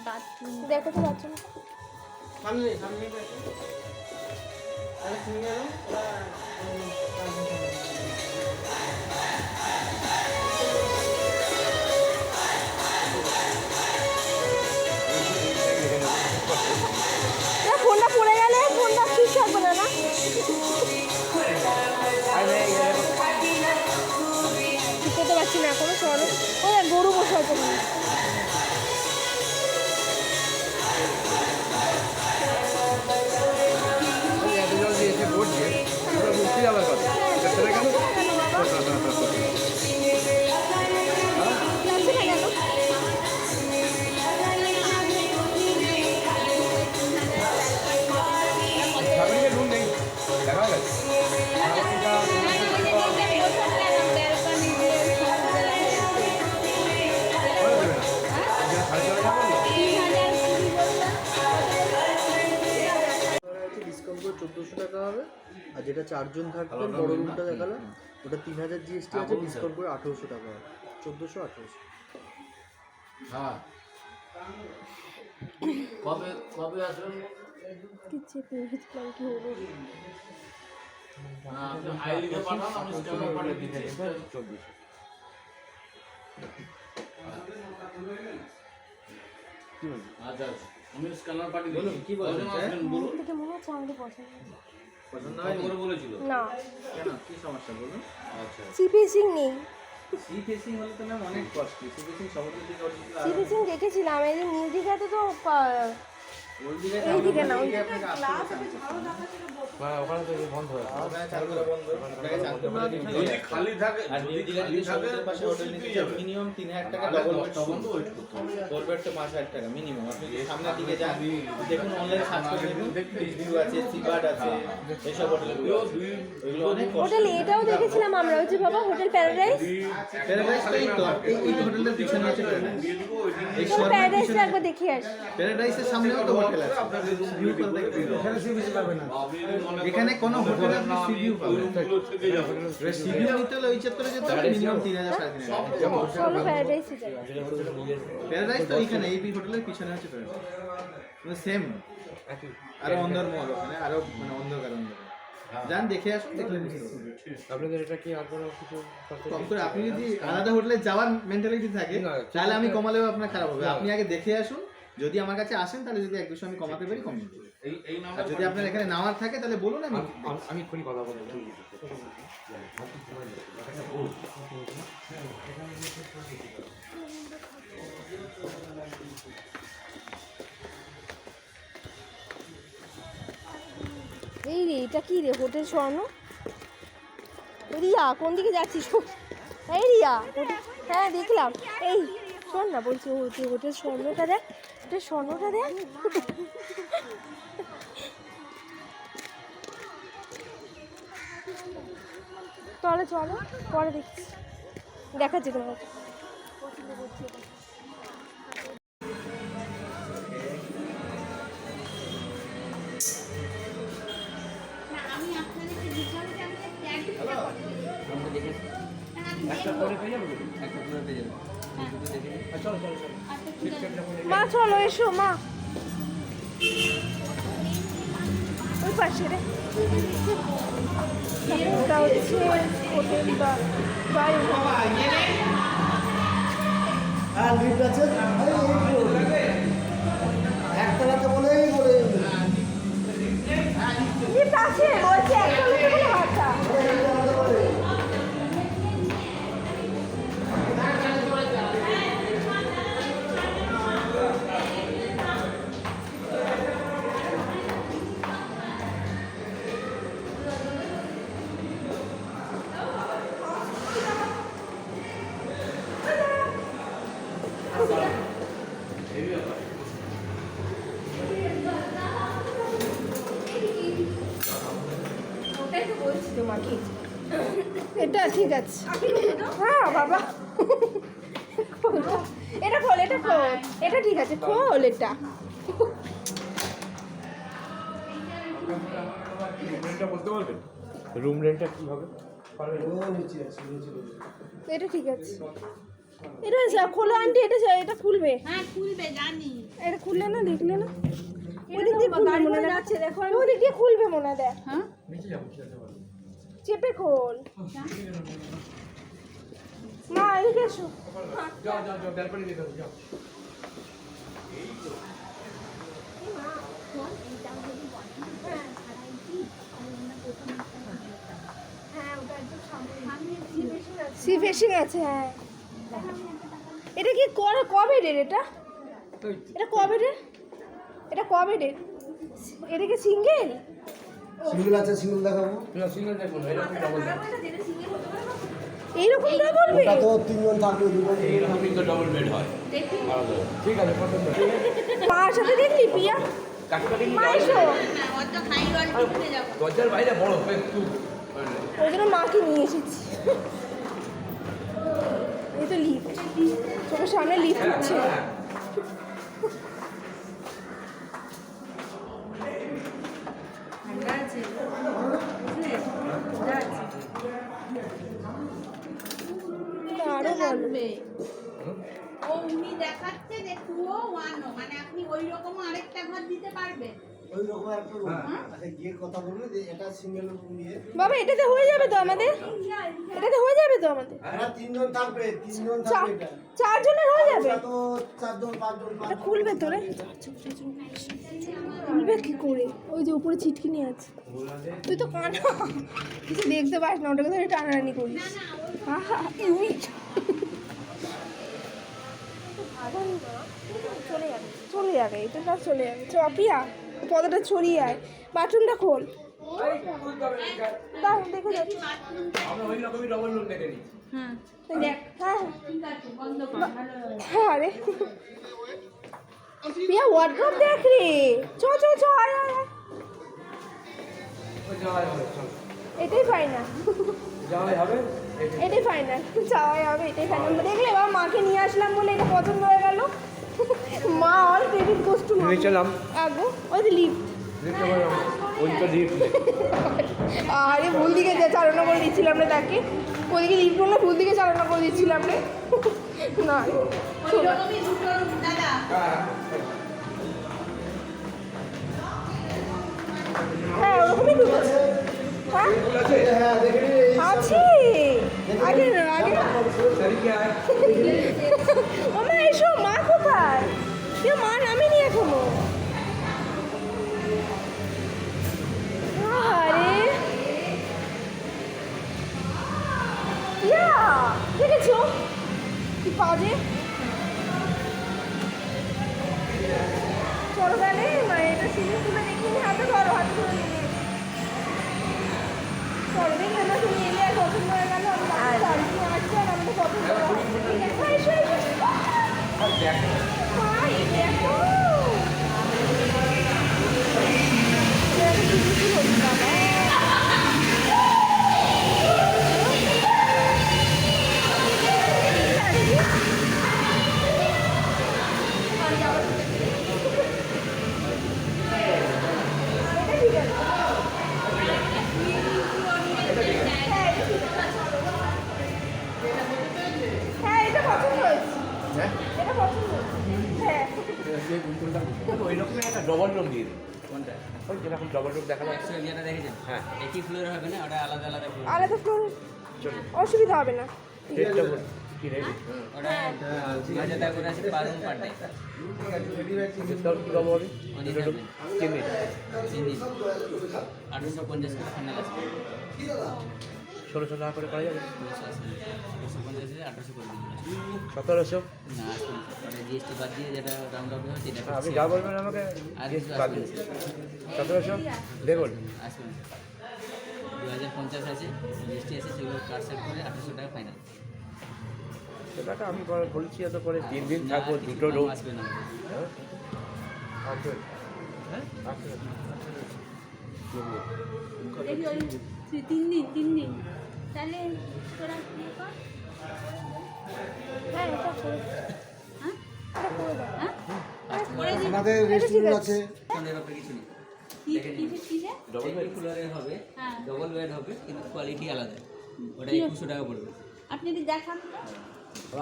বাথরুম দেখো তো বাথরুম। ফোনটা পড়ে গেলে ফোনটা ঠিক থাকবে না না? ঠিক করতে পারছি না এখনো। চলো ও গরু বসে আছে মনে হয়। এত জল দিয়ে এসে পড়ছে, ওরা বুঝতে যাবার কথা। চলে গেল। লাগছে না কেন? সামনে রুম নেই, দেখা গেছে। ডিসকাউন্ট করে 1400 টাকা হবে, আর যেটা 4 জন থাকবেন বড় রুমটা দেখালাম ওটা 3000 জিএসটি আছে, ডিসকাউন্ট করে 1800 টাকা হবে। 1400 1800। হ্যাঁ কবে কবে আসবেন? কি চেপে গেছিলাম কি হলো? আপনি আইডিতে পাঠান, আমি স্ক্যানার পাঠিয়ে দিচ্ছি। 2400। আচ্ছা আমি স্ক্যানার পাঠিয়ে দিচ্ছি। কি বলছেন স্যার? বলুন থেকে মনে হচ্ছে আমাদের পছন্দ পছন্দ কত হয়নি? করে বলেছিল? না। কেন কি সমস্যা বলুন? আচ্ছা সি ফেসিং নেই। সি ফেসিং হলে তো ম্যাম অনেক কস্টলি। সি ফেসিং সমুদ্রের দিকে ওর দিকে সি ফেসিং দেখেছিলাম এই যে নিউ দীঘাতে তো ওই দিকে এই দিকে না, ওই দিকে আপনাকে আসতে হবে। মানে ওখানে তো বন্ধ হয়ে গেছে। ওখানে চালগুলো বন্ধ, আপনাকে চালতে বলে দিন। যদি খালি থাকে, আর নিউ দিঘা যদি সমুদ্রের পাশে হোটেল নিতে চান মিনিমাম 3000 টাকা ডবল বেড বন্ধ ওয়েট করতে হবে। ডবল বেড তো 5000 টাকা মিনিমাম। আপনি যদি সামনের দিকে যান দেখুন, অনলাইনে সার্চ করে দেখুন, বিচ ভিউ আছে, সিবার্ড আছে, এইসব হোটেলগুলো আছে। ওইগুলো অনেক হোটেল এটাও দেখেছিলাম আমরা, ওই যে বাবা হোটেল প্যারাডাইস। প্যারাডাইস তো এই তো এই হোটেলটার পিছনে আছে প্যারাডাইস। এই তো প্যারাডাইসটা একবার দেখে আসি। প্যারাডাইসের সামনেও তো হোটেল আছে, ভিউ করে দেখবেন। এখানে সি বেশি পাবে না। এখানে কোনো হোটেলে আপনি সি ভিউ পাবেন। সি ভিউ নিতে হলে ওই চত্বরে যেতে হবে, মিনিমাম 3000 3500 চলো প্যারাডাইসে যাই। প্যারাডাইস তো এইখানে এই হোটেলের পিছনে হচ্ছে প্যারাডাইস, মানে সেম আরো অন্ধকার ওখানে, আরো মানে অন্ধকার যান দেখে আসুন, দেখলে বুঝতে পারবেন। আপনাদের এটা কি আর কোনো কিছু কম করে আপনি যদি আলাদা হোটেলে যাওয়ার মেন্টালিটি থাকে তাহলে আমি কমালেও আপনার খারাপ হবে। আপনি আগে দেখে আসুন, যদি আমার কাছে আসেন তাহলে যদি 1-200 আমি কমাতে পারি কমিয়ে দেবো। এই আর যদি আপনার এখানে নামার থাকে তাহলে বলুন, আমি আমি এক্ষুনি কথা বলবো। এই রে এটা কি রে? হোটেল স্বর্ণ। রিয়া কোন দিকে যাচ্ছিস? এই রিয়া হ্যাঁ দেখলাম। এই শোন না, বলছি হোটেল স্বর্ণটা দেখ, হোটেল স্বর্ণটা দেখ। তাহলে তাহলে চলো পরে দেখছি, দেখাচ্ছি তোমাকে। পছন্দ করছি এটা। না আমি আপনাদেরকে ডিসকাউন্টে আমি ক্যান্টিনটা করব। আমরা দেখে না আমি একটা দেখব। করে পেয়ে যাবো তো? একটা পুরো পেয়ে যাবেন দুটো দেখে নিন। চলো চলো চলো আচ্ছা ঠিক আছে। মা চলো এসো মা, ওই পাশে রে। এটা হচ্ছে হোটেল বা বাই হ্যাঁ লিফট আছে, একতলাতে বলেই বলে লিফট আছে বলছে একটা লিফটে বলে হাঁটা। এটা ঠিক আছে, হ্যাঁ বাবা এটা খোল, এটা খোল, এটা ঠিক আছে খোল এটা। রেন্টটা বলতে পারবেন? রুম রেন্টটা কি হবে? এটা ঠিক আছে, এটা খোলো আন্টি, এটা এটা খুলবে, হ্যাঁ খুলবে জানি। এটা খুললে না দেখলে না ওদিক দিয়ে খুলবে মনে যাচ্ছে, দেখো ওদিক দিয়ে খুলবে মনে দেখ। হ্যাঁ নিচে যাবো নিচে যেতে পারবো। চেপে খোল মা, এদিকে এসো। যাও যাও যাও ব্যালকনি দিয়ে যাও। সি ফেসিং আছে, হ্যাঁ। এটা কি কবে রে এটা? এটা কবে রে? এটা কবে রে? এটা কি সিঙ্গেল? সিঙ্গেল আছে, সিঙ্গেল দেখাবো। না সিঙ্গেল দেখো না, এরকম ডাবল বেড। এইরকম ডাবল বেড? ওটা তো তিনজন থাকবে, দুজন এইরকমই তো ডাবল বেড হয়। আলাদা। ঠিক আছে পছন্দ। মার সাথে দেখলি পিয়া? কাটকাটি মা এসো। না অত হাই ওয়াল্টিতে যাব। দরজার বাইরে বড় একটু। ওই জন্য মাকে নিয়ে এসেছি। এই তো লিফট, চোখের সামনে লিফট হচ্ছে। আরো বলবে ও উনি দেখাচ্ছে যে 201 মানে আপনি ওই রকম আরেকটা ঘর দিতে পারবেন। ওই রকম একটা রুম আছে, গিয়ে কথা বলবে যে এটা সিঙ্গেল রুম নিয়ে। বাবা এটাতে হয়ে যাবে তো আমাদের? এটাতে হয়ে যাবে তো আমাদের? এটা তিনজন থাকবে, তিনজন থাকবে এটা। চারজনের হয়ে যাবে? এটা তো চারজন পাঁচজন এটা খুলবে তো রে? খুলবে কি করে? ওই যে উপরে ছিটকিনি আছে। তুই তো কানা, কিছু দেখতে পাস না, ওটাকে ধরে টানাটানি করিস। আহা, ইউই। চলে যাবে, চলে যাবে, এটা সব চলে যাবে। চপিয়া পদাটা ছড়িয়ে আয়, বাথরুমটা খোল। দাও দেখে যাচ্ছি। আমরা ওই রকমই ডাবল রুম দেখে নিই। হ্যাঁ দেখ, হ্যাঁ ঠিক আছে বন্ধ কর ভালো হবে। হ্যাঁ আরে পিয়া ওয়ার্ড্রপ দেখ রে, চ চ চ আয় আয় আয়। ওই যাওয়াই হবে চল। এটাই ফাইনাল, যাওয়াই হবে। এটাই ফাইনাল, যাওয়াই হবে, এটাই ফাইনাল। দেখলে বাবা মাকে নিয়ে আসলাম বলে এটা পছন্দ হয়ে গেল। মা অল ক্রেডিট গোস টু মা। নিয়েছিলাম। আগো ওই যে লিফট, দেখতে পারো ওই তো লিফট। আরে ভুল দিকে চালনা করে দিচ্ছিলাম রে তাকে, ওদিকে লিফট না ভুল দিকে চালনা করে দিচ্ছিলাম রে। না ওই রকমই দুটো রুম দাদা। হ্যাঁ ওরকমই দুটো আছে। হ্যাঁ হ্যাঁ দেখে আছে, আগে আগে সরি কি আয়? ও মা এসো, মা কোথায়? কেউ মা নামেনি এখনো। আরে ইয়া দেখেছো কি বাজে? চলো তাহলে এটা সিলিং তুলে দেখিনি, হাতে ধরো, হাতে ধরে নিয়ে চলো। দেখলে না তুমি এলে আর পছন্দ হয়ে গেল, আর তুমি আসছো আর আমাদের পছন্দ হয়ে গেল। এসো এসো মা, এই দেখো কি হচ্ছে বাবা। ওই যেরকম ডবল রুম দেখানো আছে। যেটা দেখেছেন হ্যাঁ একই ফ্লোরে হবে না, ওটা আলাদা আলাদা ফ্লোর। আলাদা ফ্লোর অসুবিধা হবে না। রেটটা বল কি রেট? ওটা 2000 টাকা করে আছে per room per day. Discount কী কম হবে? দুটো রুম 3 দিন 3 দিন 850 টাকা ফাইনাল আছে। 1600 টাকা করে করা যাবে? 250 800 করে দিন। 1700? না আসুন, ওটা জিএসটি বাদ দিয়ে যেটা রাউন্ড আপ হচ্ছে এটা আপনি যা বলবেন আমাকে আর জিএসটি কিছু বাদ আসবে দিন। না। 1700 দেখুন। আসুন 2050 আছে, জিএসটি আছে, সেগুলো কাট সেট করে 800 টাকা ফাইনাল। সেটাকে আমি বলছি এত করে 3 দিন থাকবো, দুটো রুম আসবে না। হ্যাঁ আসবে হ্যাঁ আসবে দেখি ওই 3 দিন তাহলে তোরা কি কর? হ্যাঁ এটা করে হ্যাঁ এটা করে দাও। হ্যাঁ করে দিন। আমাদের রেস্টুরেন্ট আছে, ফোনের ব্যাপারে কিছু নেই। কিসে ডবল একই ফ্লোরে হবে, হ্যাঁ। ডবল বেড হবে, কিন্তু কোয়ালিটি আলাদা। ওটা 2100 টাকা পড়বে। আপনি যদি দেখান তো।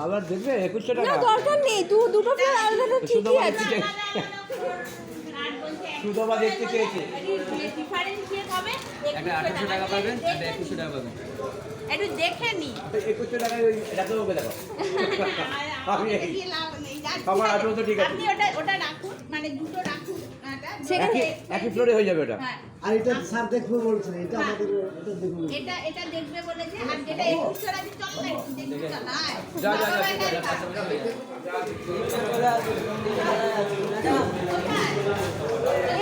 আবার দেখবে 2100 না টাকা দরকার নেই, দুটো ফ্লোর আলাদা তো ঠিকই আছে। আর বলছে শুধু আবার দেখতে চেয়েছে। ডিফারেন্সিয়েট হবে। একটা 800 টাকা পাবেন, একটা 2100 টাকা পাবেন। একটু দেখে নি। 2100 টাকায় রাখো ওকে দেখো। আমি এই- দিয়ে লাভ নেই। আমার 1800 ঠিক আছে। আপনি ওটা রাখুন, মানে দুটো রাখুন। একই ফ্লোরে হয়ে যাবে ওটা। হ্যাঁ আর এটা স্যার দেখবো বলছে, এটা আমাদের এটা দেখবো। এটা দেখবে বলেছে। আর যেটা 2100 আছে চল না একটু দেখি চল। হ্যাঁ যা যা যা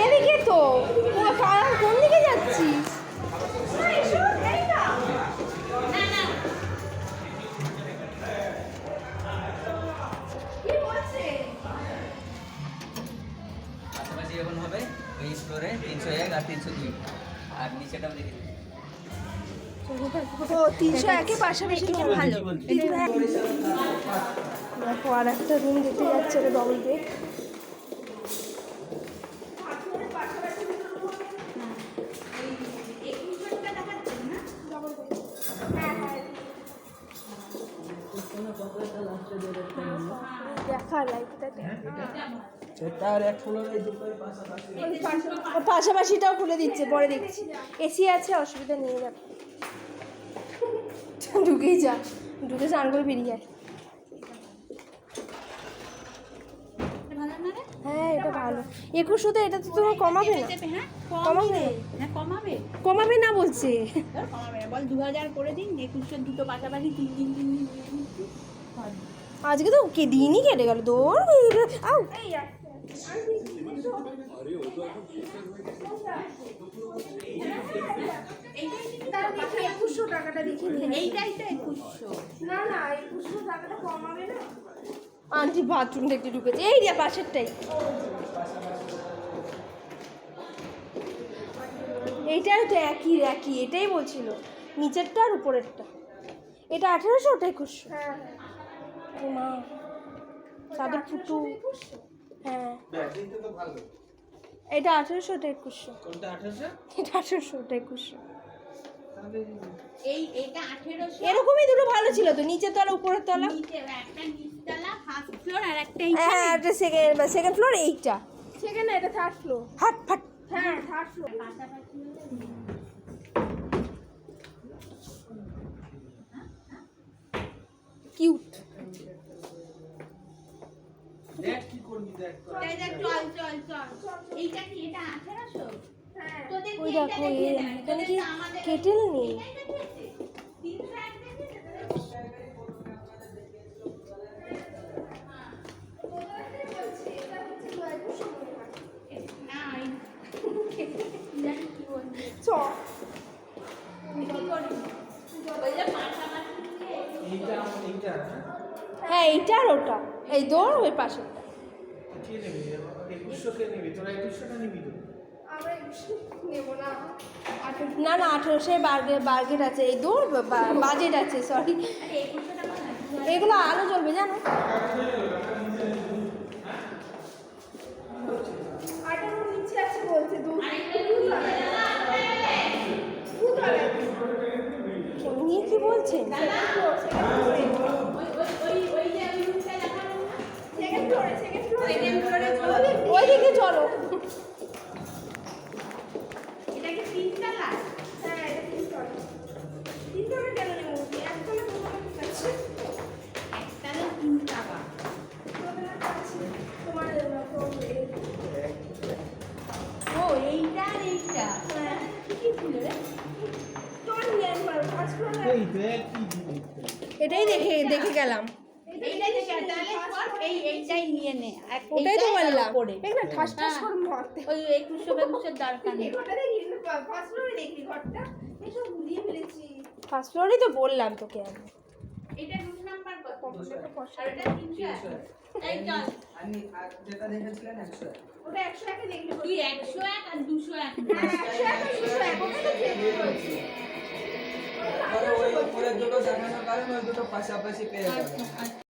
এদিকে তো পুরো কারণ কোন দিকে যাচ্ছিস? না না পাশাপাশি এখন হবে ওই ফ্লোরে 301 আর 302, আর নিচেটাও দেখে দিন। ও 301 পাশাপাশি ভালো। দেখো আর একটা রুম দেখতে যাচ্ছে, ওটা ডবল বেড। দেখা লাইটটা পাশাপাশিটাও খুলে দিচ্ছে, পরে দেখছি। এসি আছে, অসুবিধা নেই। যাবে ঢুকেই যা, ঢুকে স্নান করে বেরিয়ে যায়। ভালো না রে? হ্যাঁ এটা ভালো। 2100 এটা তো তোমার কমাবে না? হ্যাঁ কমাবে হ্যাঁ কমাবে। কমাবে না বলছে। কমাবে না, বল 2000 করে দিন। 2100 দুটো পাশাপাশি 3 দিন। আজকে তো দিনই কেটে গেল। দৌড় আউ টাকাটা দেখি এইটাই তো 2100। না 2100 টাকাটা কমাবে না? আন্টি বাথরুম দেখতে ঢুকেছে, এই যে পাশেরটাই। এইটাও তো একই এটাই বলছিল, নিচেরটা আর উপরেরটা। এটা 1800, ওটা 2100। হ্যাঁ ও মা চাদর ফুটু। হ্যাঁ এটা 1800, ওটা 2100। কোনটা 1800? এটা 1800, ওটা 2100। এইটা 1800। এরকমই দুটো ভালো ছিল তো, নিচের তলা উপরের তলা। নিচে একটা নিচতলা ফার্স্ট ফ্লোর আর একটা হ্যাঁ এটা সেকেন্ড ফ্লোর, এইটা সেকেন্ড না, এটা থার্ড ফ্লোর। হাট ফাট। হ্যাঁ থার্ড ফ্লোর। পাশাপাশি কিউট। দেখ কি করবি, দেখ চল। এইটা কি? এটা 1800? হ্যাঁ। তোদের ওই কি দেখো এইটা দেখিয়ে এখানে দেয়? কি আমাদের কেটেল নেই? এইটাই দেখিয়েছে। 301 দেখিয়েছে। না কি বলছি? চ কি করবি? ওই যে পাশাপাশি এইটা এইটা হ্যাঁ এইটা আর ওটা, এই দৌড় ওই পাশে। কে নেবি? 2100 কে নিবি? তোরা 2100টা নিবি তো? আমরা নেব না। না 1800 বার্গেট আছে, এই দৌড় বাজেট আছে, সরি। আরে 2100 টাকা না। এগুলো আলো জ্বলবে জানো। নিচে আছে বলছে নিয়ে কি বলছেন? ওইদিকে চলো। এটাই দেখে গেলাম। এইটাই দেখে তাহলে এইটাই নিয়ে নে। ওটাই তো বললাম। পড়ে না ঠাস ঠাস করে মারতে। ওই 2100 দরকার নেই। ফার্স্ট ফ্লোরই তো বললাম তোকে আমি। এটা রুম নাম্বার কত? আর এটা 300। এই চল। যেটা দেখেছিলেন 100। ওটা 101 এ দেখলি। তুই 101 আর 201। হ্যাঁ 101 আর 201 ওই উপরের দুটো দেখানোর কারণে ওই দুটো পাশাপাশি পেয়ে যাবেন। আচ্ছা।